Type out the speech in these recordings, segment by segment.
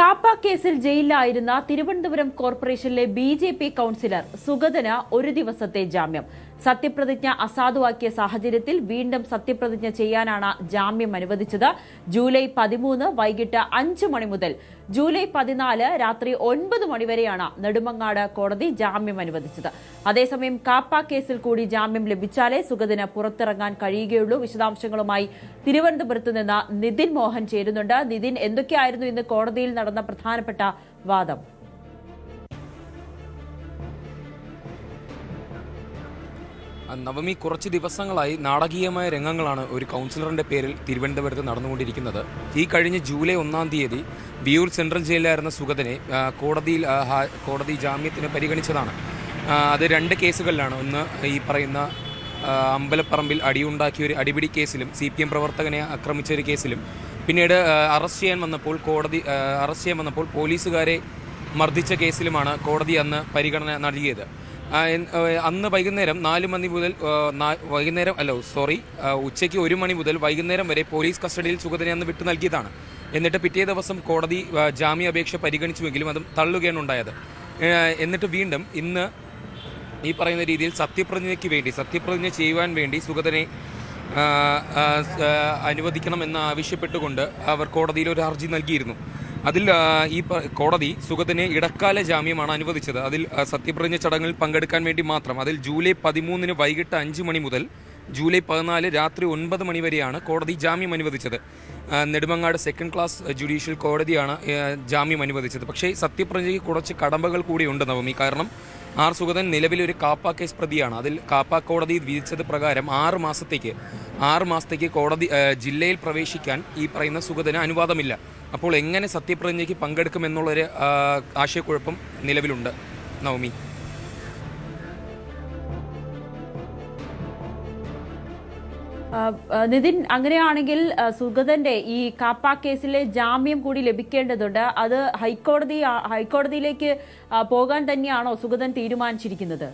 കാപ്പ കേസിൽ ജയിലിലായിരുന്ന തിരുവനന്തപുരം കോർപ്പറേഷനിലെ BJP. Councillor സുഗതന് ഒരു ദിവസത്തെ ജാമ്യം. സത്യപ്രതിജ്ഞ അസാധുവാക്കിയ സാഹചര്യത്തിൽ വീണ്ടും സത്യപ്രതിജ്ഞ ചെയ്യാനാണ് ജാമ്യം അനുവദിച്ചത്. ജൂലൈ 13 വൈകിട്ട് 5 മണി മുതൽ ജൂലൈ 14 രാത്രി 9 മണിവരെയാണ് നെടുമങ്ങാട് കോടതി ജാമ്യം അനുവദിച്ചത്. അതേസമയം കാപ്പ കേസിൽ കൂടി ജാമ്യം ലഭിച്ചാലേ സുഗതന് പുറത്തിറങ്ങാൻ കഴിയുകയുള്ളൂ. വിശദാംശങ്ങളുമായി തിരുവനന്തപുരത്ത് നിന്ന് നിതിൻ മോഹൻ ചേരുന്നുണ്ട്. നിതിൻ, എന്തൊക്കെയായിരുന്നു ഇന്ന് കോടതിയിൽ നടന്ന പ്രധാനപ്പെട്ട വാദം? നവമി, കുറച്ച് ദിവസങ്ങളായി നാടകീയമായ രംഗങ്ങളാണ് ഒരു കൗൺസിലറിന്റെ പേരിൽ തിരുവനന്തപുരത്ത് നടന്നുകൊണ്ടിരിക്കുന്നത്. ഈ കഴിഞ്ഞ ജൂലൈ 1 തീയതി വിയൂർ സെൻട്രൽ ജയിലിലായിരുന്ന സുഗതനെ കോടതി ജാമ്യത്തിന് പരിഗണിച്ചതാണ്. അത് 2 കേസുകളിലാണ്. ഒന്ന് ഈ പറയുന്ന അമ്പലപ്പറമ്പിൽ അടിയുണ്ടാക്കിയ ഒരു അടിപിടി കേസിലും CPM പ്രവർത്തകനെ ആക്രമിച്ച ഒരു കേസിലും പിന്നീട് അറസ്റ്റ് ചെയ്യാൻ വന്നപ്പോൾ പോലീസുകാരെ മർദ്ദിച്ച കേസിലുമാണ് കോടതി അന്ന് പരിഗണന നൽകിയത്. അന്ന് വൈകുന്നേരം 4 മണി മുതൽ ഉച്ചയ്ക്ക് 1 മണി മുതൽ വൈകുന്നേരം വരെ പോലീസ് കസ്റ്റഡിയിൽ സുഗതനെ അന്ന് വിട്ടു നൽകിയതാണ്. എന്നിട്ട് പിറ്റേ ദിവസം കോടതി ജാമ്യാപേക്ഷ പരിഗണിച്ചുവെങ്കിലും അതും തള്ളുകയാണ് ഉണ്ടായത്. എന്നിട്ട് വീണ്ടും ഇന്ന് ഈ പറയുന്ന രീതിയിൽ സത്യപ്രതിജ്ഞ ചെയ്യുവാൻ വേണ്ടി സുഗതനെ അനുവദിക്കണമെന്ന് ആവശ്യപ്പെട്ടുകൊണ്ട് അവർ കോടതിയിൽ ഒരു ഹർജി നൽകിയിരുന്നു. അതിൽ കോടതി സുഗതനെ ഇടക്കാല ജാമ്യമാണ് അനുവദിച്ചത്. അതിൽ സത്യപ്രതിജ്ഞ ചടങ്ങിൽ പങ്കെടുക്കാൻ വേണ്ടി മാത്രം. അതിൽ ജൂലൈ 13 വൈകിട്ട് 5 മണി മുതൽ ജൂലൈ 14 രാത്രി 9 മണി വരെയാണ് കോടതി ജാമ്യം അനുവദിച്ചത്. നെടുമങ്ങാട് സെക്കൻഡ് ക്ലാസ് ജുഡീഷ്യൽ കോടതിയാണ് ജാമ്യം അനുവദിച്ചത്. പക്ഷേ സത്യപ്രതിജ്ഞയ്ക്ക് കുറച്ച് കടമ്പകൾ കൂടിയുണ്ട് നവമി. കാരണം സുഗതൻ നിലവിലൊരു കാപ്പ കേസ് പ്രതിയാണ്. അതിൽ കാപ്പ കോടതി വിധിച്ചത് പ്രകാരം 6 മാസത്തേക്ക് കോടതി ജില്ലയിൽ പ്രവേശിക്കാൻ ഈ പറയുന്ന സുഗതന് അനുവാദമില്ല. അപ്പോൾ എങ്ങനെ സത്യപ്രതിജ്ഞയ്ക്ക് പങ്കെടുക്കുമെന്നുള്ളൊരു ആശയക്കുഴപ്പം നിലവിലുണ്ട് നവമി. നിതിൻ, അങ്ങനെയാണെങ്കിൽ സുഗതന്റെ ഈ കാപ്പ കേസിലെ ജാമ്യം കൂടി ലഭിക്കേണ്ടതുണ്ട്. അത് ഹൈക്കോടതിയിലേക്ക് പോകാൻ തന്നെയാണോ സുഗതൻ തീരുമാനിച്ചിരിക്കുന്നത്?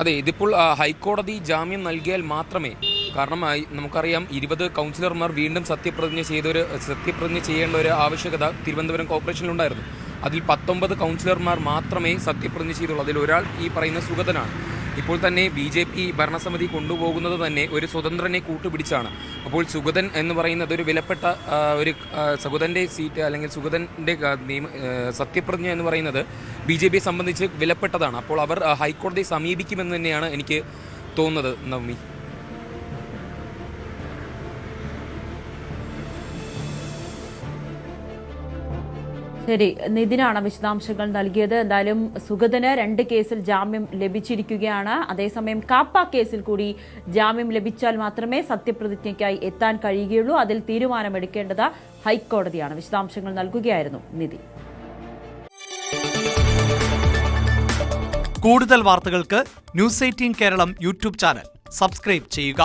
അതെ, ഇതിപ്പോൾ ഹൈക്കോടതി ജാമ്യം നൽകിയാൽ മാത്രമേ, കാരണം നമുക്കറിയാം 20 കൗൺസിലർമാർ വീണ്ടും സത്യപ്രതിജ്ഞ ചെയ്യേണ്ട ഒരു ആവശ്യകത തിരുവനന്തപുരം കോർപ്പറേഷനിലുണ്ടായിരുന്നു. അതിൽ 19 കൗൺസിലർമാർ മാത്രമേ സത്യപ്രതിജ്ഞ ചെയ്തുള്ളൂ. അതിൽ ഒരാൾ ഈ പറയുന്ന സുഗതനാണ്. ഇപ്പോൾ തന്നെ BJP ഭരണസമിതി കൊണ്ടുപോകുന്നത് തന്നെ ഒരു സ്വതന്ത്രനെ കൂട്ടുപിടിച്ചാണ്. അപ്പോൾ സുഗതൻ എന്ന് പറയുന്നത് ഒരു വിലപ്പെട്ട സുഗതൻ്റെ സീറ്റ് അല്ലെങ്കിൽ സുഗതൻ്റെ സത്യപ്രതിജ്ഞ എന്ന് പറയുന്നത് BJPയെ സംബന്ധിച്ച് വിലപ്പെട്ടതാണ്. അപ്പോൾ അവർ ഹൈക്കോടതിയെ സമീപിക്കുമെന്ന് തന്നെയാണ് എനിക്ക് തോന്നുന്നത് നവമി. ശരി, നിതിനാണ് വിശദാംശങ്ങൾ നൽകിയത്. എന്തായാലും സുഗതന് 2 കേസിൽ ജാമ്യം ലഭിച്ചിരിക്കുകയാണ്. അതേസമയം കാപ്പ കേസിൽ കൂടി ജാമ്യം ലഭിച്ചാൽ മാത്രമേ സത്യപ്രതിജ്ഞയ്ക്കായി എത്താൻ കഴിയുകയുള്ളൂ. അതിൽ തീരുമാനമെടുക്കേണ്ടത് ഹൈക്കോടതിയാണ്. വിശദാംശങ്ങൾ നൽകുകയായിരുന്നു നിതി. കൂടുതൽ വാർത്തകൾക്ക് News 18 Keralam YouTube channel subscribe ചെയ്യുക.